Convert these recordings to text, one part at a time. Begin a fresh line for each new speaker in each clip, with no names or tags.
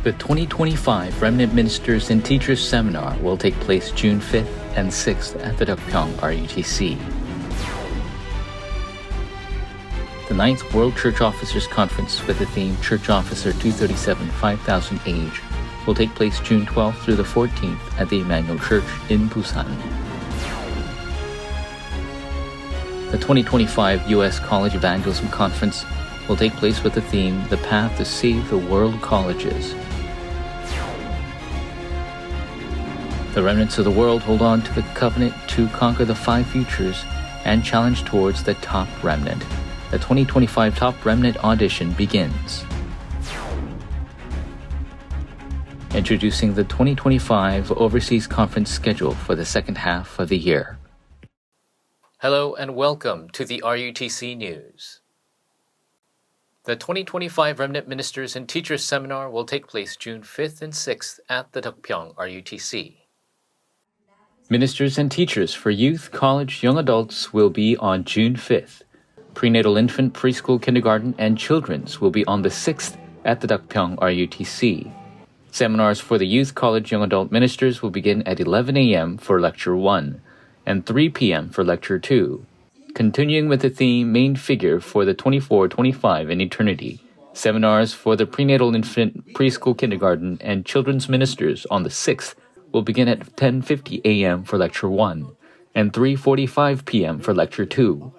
The 2025 Remnant Ministers and Teachers Seminar will take place June 5th and 6th at the Deokpyeong Rutc. The 9th World Church Officers Conference with the theme Church Officer 237 5000 Age will take place June 12th through the 14th at the Emmanuel Church in Busan. The 2025 U.S. College Evangelism Conference will take place with the theme The Path to Save the World Colleges. The remnants of the world hold on to the covenant to conquer the 5 futures and challenge towards the top remnant. The 2025 Top Remnant audition begins. Introducing the 2025 Overseas Conference schedule for the second half of the year. Hello and welcome to the RUTC News. The 2025 Remnant Ministers and Teachers Seminar will take place June 5th and 6th at the Deokpyeong RUTC. Ministers and teachers for youth, college, young adults will be on June 5th. Prenatal infant, preschool, kindergarten, and children's will be on the 6th at the Deokpyeong RUTC. Seminars for the youth, college, young adult ministers will begin at 11 a.m. for Lecture 1 and 3 p.m. for Lecture 2. Continuing with the theme Main Figure for the 24-25 in Eternity, seminars for the prenatal infant, preschool, kindergarten, and children's ministers on the 6th will begin at 10:50 a.m. for Lecture 1 and 3:45 p.m. for Lecture 2.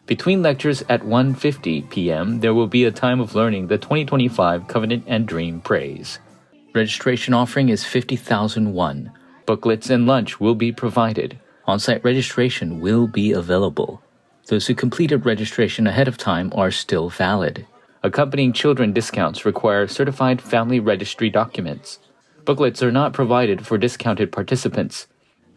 Between lectures at 1:50 p.m., there will be a time of learning the 2025 Covenant and Dream Praise. Registration offering is 50,000 won. Booklets and lunch will be provided. On-site registration will be available. Those who completed registration ahead of time are still valid. Accompanying children discounts require certified family registry documents. Booklets are not provided for discounted participants.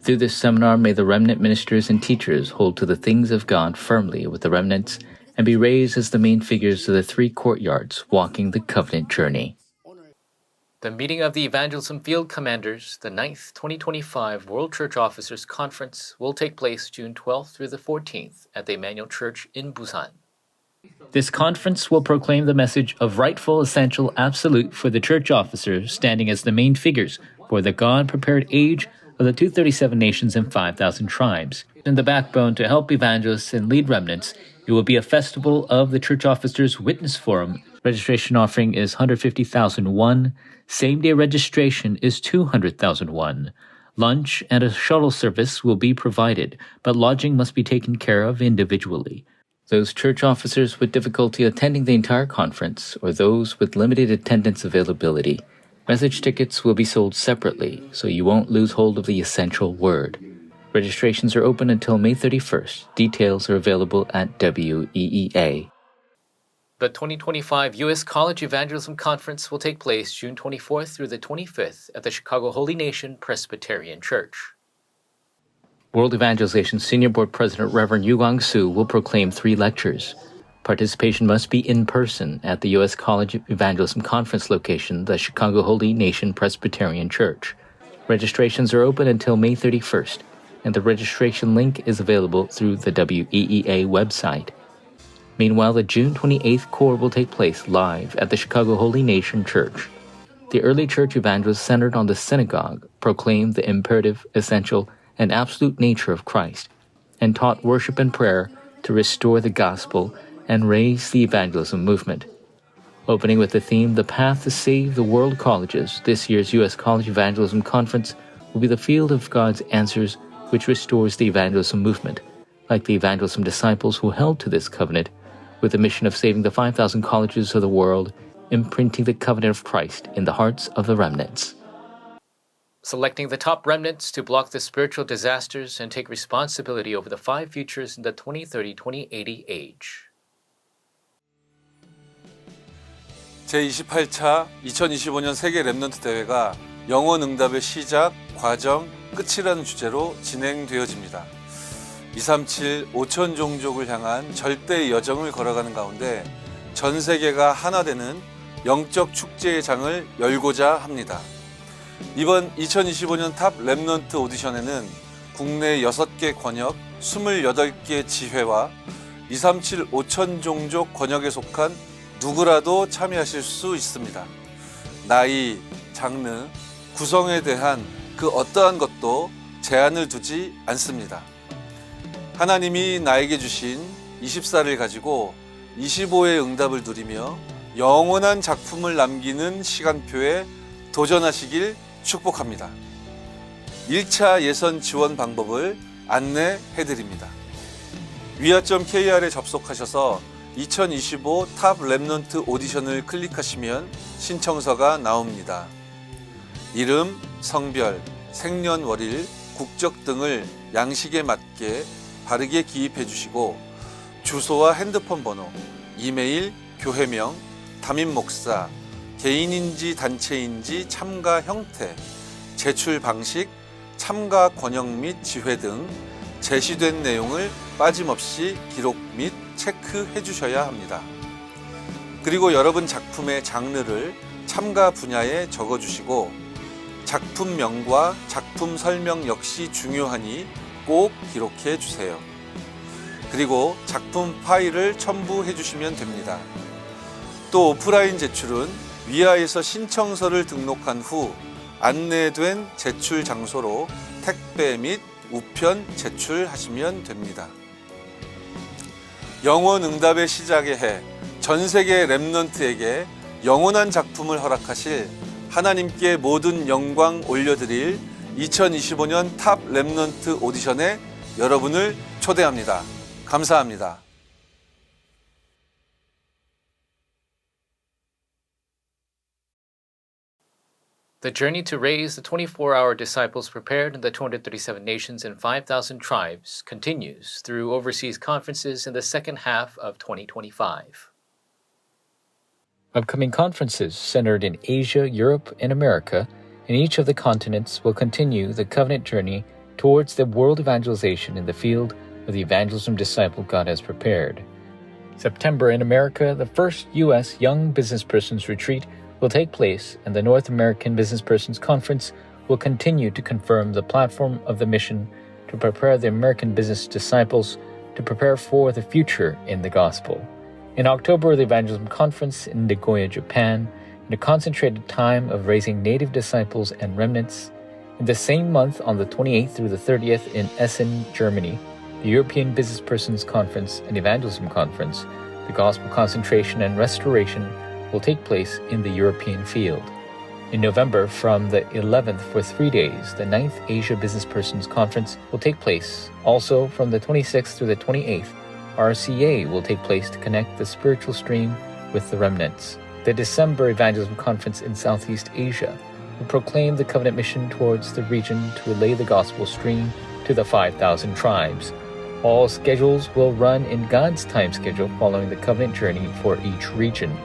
Through this seminar, may the remnant ministers and teachers hold to the things of God firmly with the remnants and be raised as the main figures of the 3 courtyards walking the covenant journey. The meeting of the Evangelism Field Commanders, the 9th 2025 World Church Officers Conference, will take place June 12th through the 14th at the Emmanuel Church in Busan. This conference will proclaim the message of rightful, essential, absolute for the church officers standing as the main figures for the God-prepared age of the 237 nations and 5,000 tribes. In the backbone to help evangelists and lead remnants, it will be a festival of the Church Officers Witness Forum. Registration offering is 150,000 won. Same-day registration is 200,000 won. Lunch and a shuttle service will be provided, but lodging must be taken care of individually. Those church officers with difficulty attending the entire conference or those with limited attendance availability, message tickets will be sold separately, so you won't lose hold of the essential word. Registrations are open until May 31st. Details are available at WEEA. The 2025 U.S. College Evangelism Conference will take place June 24th through the 25th at the Chicago Holy Nation Presbyterian Church. World Evangelization Senior Board President Reverend Yu Gwang-soo will proclaim 3 lectures. Participation must be in person at the U.S. College Evangelism Conference location, the Chicago Holy Nation Presbyterian Church. Registrations are open until May 31st, and the registration link is available through the WEEA website. Meanwhile, the June 28th Core will take place live at the Chicago Holy Nation Church. The early church evangelists centered on the synagogue proclaimed the imperative, essential, and absolute nature of Christ, and taught worship and prayer to restore the gospel and raise the evangelism movement. Opening with the theme, The Path to Save the World Colleges, this year's U.S. College Evangelism Conference will be the field of God's answers which restores the evangelism movement, like the evangelism disciples who held to this covenant, with the mission of saving the 5,000 colleges of the world, imprinting the covenant of Christ in the hearts of the remnants. Selecting the top remnants to block the spiritual disasters and take responsibility over the 5 futures in the 2030-2080 age.
제28차 2025년 세계 랩넌트 대회가 영혼 응답의 시작, 과정, 끝이라는 주제로 진행되어집니다. 237 5천 종족을 향한 절대의 여정을 걸어가는 가운데 전 세계가 하나 되는 영적 축제의 장을 열고자 합니다. 이번 2025년 탑 랩넌트 오디션에는 국내 6개 권역, 28개 지회와 237 5천 종족 권역에 속한 누구라도 참여하실 수 있습니다. 나이, 장르, 구성에 대한 그 어떠한 것도 제한을 두지 않습니다. 하나님이 나에게 주신 24를 가지고 25의 응답을 누리며 영원한 작품을 남기는 시간표에 도전하시길 축복합니다. 1차 예선 지원 방법을 안내해드립니다. 위아.kr에 접속하셔서 2025 탑 랩넌트 오디션을 클릭하시면 신청서가 나옵니다. 이름, 성별, 생년월일, 국적 등을 양식에 맞게 바르게 기입해 주시고 주소와 핸드폰 번호, 이메일, 교회명, 담임 목사, 개인인지 단체인지 참가 형태, 제출 방식, 참가 권역 및 지회 등 제시된 내용을 빠짐없이 기록 및 체크해 주셔야 합니다. 그리고 여러분 작품의 장르를 참가 분야에 적어 주시고 작품명과 작품 설명 역시 중요하니 꼭 기록해 주세요. 그리고 작품 파일을 첨부해 주시면 됩니다. 또 오프라인 제출은 위아에서 신청서를 등록한 후 안내된 제출 장소로 택배 및 우편 제출하시면 됩니다. 영원 응답의 시작의 해, 전 세계 랩넌트에게 영원한 작품을 허락하실 하나님께 모든 영광 올려드릴 2025년 탑 랩넌트 오디션에 여러분을 초대합니다. 감사합니다.
The journey to raise the 24-hour disciples prepared in the 237 nations and 5,000 tribes continues through overseas conferences in the second half of 2025. Upcoming conferences centered in Asia, Europe, and America, and each of the continents will continue the covenant journey towards the world evangelization in the field of the evangelism disciple God has prepared. September in America, the first U.S. Young Business Persons Retreat will take place, and the North American Business Persons Conference will continue to confirm the platform of the mission to prepare the American business disciples to prepare for the future in the gospel. In October, the Evangelism Conference in Nagoya, Japan, in a concentrated time of raising native disciples and remnants. In the same month, on the 28th through the 30th in Essen, Germany, the European Business Persons Conference and Evangelism Conference, the Gospel Concentration and Restoration will take place in the European field. In November, from the 11th for 3 days, the 9th Asia Business Persons Conference will take place. Also, from the 26th through the 28th, RCA will take place to connect the spiritual stream with the remnants. The December Evangelism Conference in Southeast Asia will proclaim the covenant mission towards the region to relay the gospel stream to the 5,000 tribes. All schedules will run in God's time schedule following the covenant journey for each region.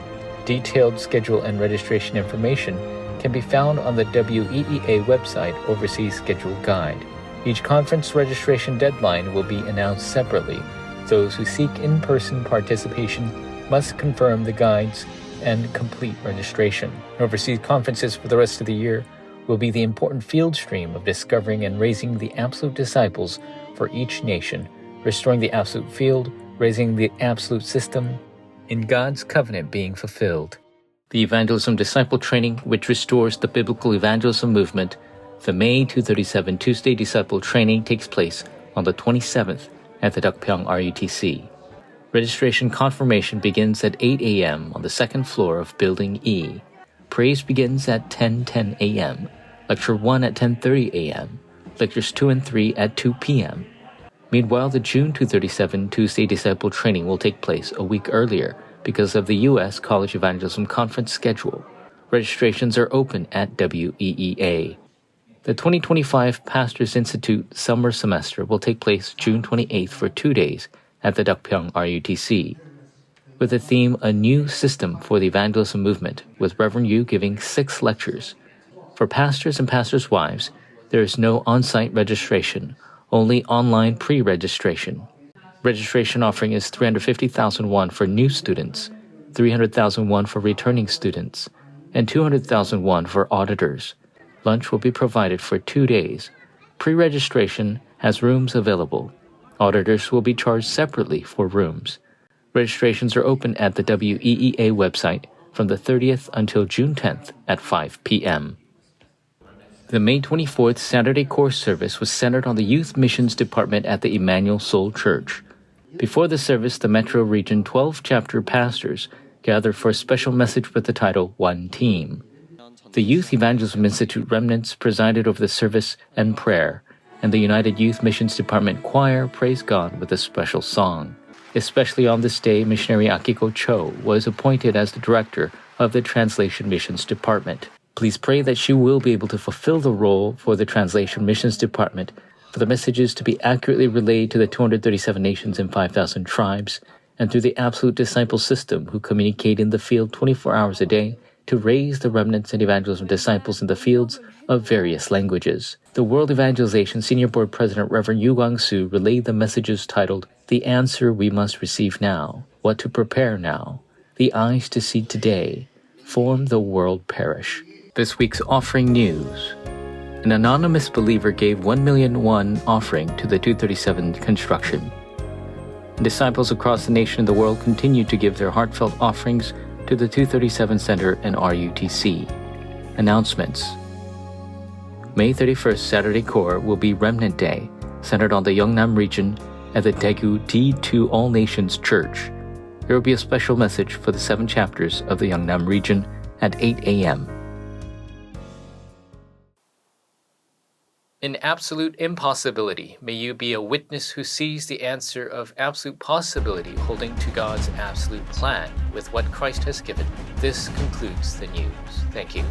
Detailed schedule and registration information can be found on the WEEA website Overseas Schedule Guide. Each conference registration deadline will be announced separately. Those who seek in-person participation must confirm the guides and complete registration. Overseas conferences for the rest of the year will be the important field stream of discovering and raising the absolute disciples for each nation, restoring the absolute field, raising the absolute system, in God's covenant being fulfilled. The Evangelism Disciple Training, which restores the biblical evangelism movement, the May 237 Tuesday Disciple Training takes place on the 27th at the Deokpyeong RUTC. Registration confirmation begins at 8 a.m. on the second floor of Building E. Praise begins at 10:10 a.m., Lecture 1 at 10:30 a.m., Lectures 2 and 3 at 2 p.m. Meanwhile, the June 237 Tuesday Disciple Training will take place a week earlier because of the U.S. College Evangelism Conference schedule. Registrations are open at WEEA. The 2025 Pastors Institute Summer Semester will take place June 28th for 2 days at the Deokpyeong RUTC, with the theme A New System for the Evangelism Movement, with Reverend Yu giving 6 lectures. For pastors and pastors' wives, there is no on-site registration, only online pre-registration. Registration offering is 350,000 won for new students, 300,000 won for returning students, and 200,000 won for auditors. Lunch will be provided for 2 days. Pre-registration has rooms available. Auditors will be charged separately for rooms. Registrations are open at the WEEA website from the 30th until June 10th at 5 p.m. The May 24th Saturday Course service was centered on the Youth Missions Department at the Emmanuel Soul Church. Before the service, the Metro Region 12 chapter pastors gathered for a special message with the title, One Team. The Youth Evangelism Institute remnants presided over the service and prayer, and the United Youth Missions Department choir praised God with a special song. Especially on this day, missionary Akiko Cho was appointed as the director of the Translation Missions Department. Please pray that she will be able to fulfill the role for the Translation Missions Department, for the messages to be accurately relayed to the 237 nations and 5,000 tribes, and through the Absolute Disciple System who communicate in the field 24 hours a day to raise the remnants and evangelism disciples in the fields of various languages. The World Evangelization Senior Board President Reverend Yu Guangsu relayed the messages titled, The Answer We Must Receive Now, What to Prepare Now, The Eyes to See Today, Form the World Parish. This week's offering news. An anonymous believer gave 1 million won offering to the 237 construction. Disciples across the nation and the world continue to give their heartfelt offerings to the 237 Center and RUTC. Announcements. May 31st Saturday Core will be Remnant Day, centered on the Yeongnam region at the Daegu D2 All Nations Church. There will be a special message for the 7 chapters of the Yeongnam region at 8 a.m. In absolute impossibility, may you be a witness who sees the answer of absolute possibility holding to God's absolute plan with what Christ has given. This concludes the news. Thank you.